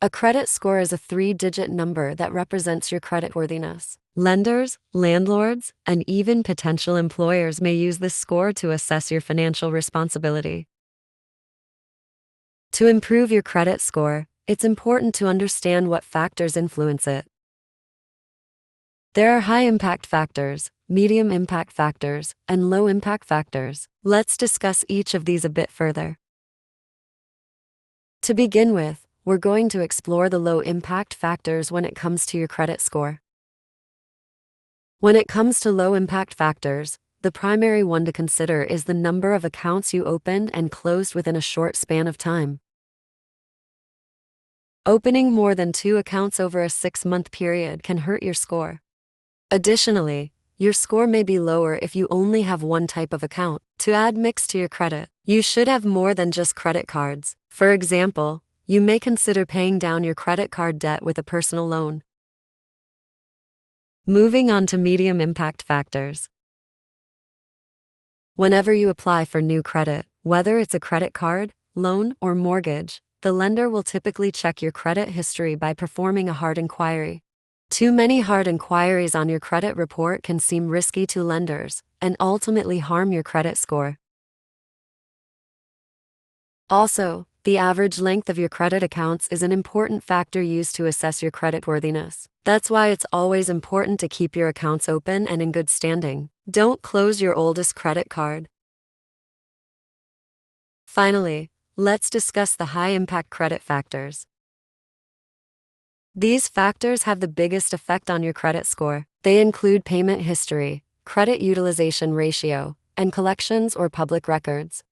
A credit score is a three-digit number that represents your creditworthiness. Lenders, landlords, and even potential employers may use this score to assess your financial responsibility. To improve your credit score, it's important to understand what factors influence it. There are high-impact factors, medium-impact factors, and low-impact factors. Let's discuss each of these a bit further. To begin with, we're going to explore the low-impact factors when it comes to your credit score. When it comes to low-impact factors, the primary one to consider is the number of accounts you opened and closed within a short span of time. Opening more than 2 accounts over a 6-month period can hurt your score. Additionally, your score may be lower if you only have one type of account. To add mix to your credit, you should have more than just credit cards. For example, you may consider paying down your credit card debt with a personal loan. Moving on to medium impact factors. Whenever you apply for new credit, whether it's a credit card, loan, or mortgage, the lender will typically check your credit history by performing a hard inquiry. Too many hard inquiries on your credit report can seem risky to lenders and ultimately harm your credit score. Also, the average length of your credit accounts is an important factor used to assess your creditworthiness. That's why it's always important to keep your accounts open and in good standing. Don't close your oldest credit card. Finally, let's discuss the high-impact credit factors. These factors have the biggest effect on your credit score. They include payment history, credit utilization ratio, and collections or public records.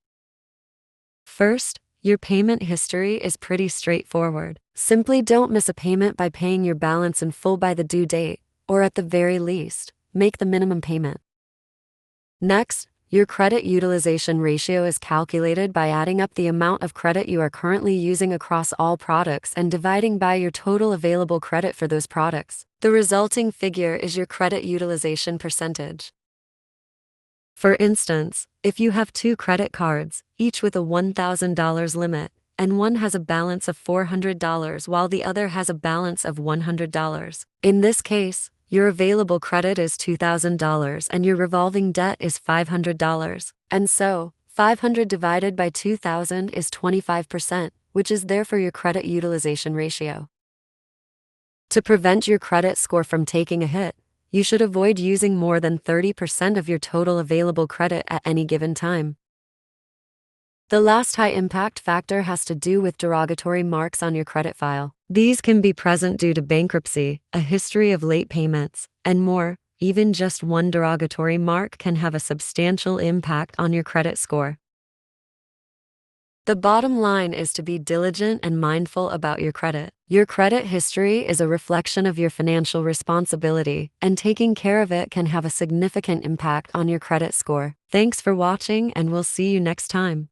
First, your payment history is pretty straightforward. Simply don't miss a payment by paying your balance in full by the due date, or at the very least, make the minimum payment. Next, your credit utilization ratio is calculated by adding up the amount of credit you are currently using across all products and dividing by your total available credit for those products. The resulting figure is your credit utilization percentage. For instance, if you have 2 credit cards, each with a $1,000 limit, and one has a balance of $400 while the other has a balance of $100. In this case, your available credit is $2,000 and your revolving debt is $500. And so, 500 divided by 2,000 is 25%, which is therefore your credit utilization ratio. To prevent your credit score from taking a hit, you should avoid using more than 30% of your total available credit at any given time. The last high-impact factor has to do with derogatory marks on your credit file. These can be present due to bankruptcy, a history of late payments, and more. Even just one derogatory mark can have a substantial impact on your credit score. The bottom line is to be diligent and mindful about your credit. Your credit history is a reflection of your financial responsibility, and taking care of it can have a significant impact on your credit score. Thanks for watching, and we'll see you next time.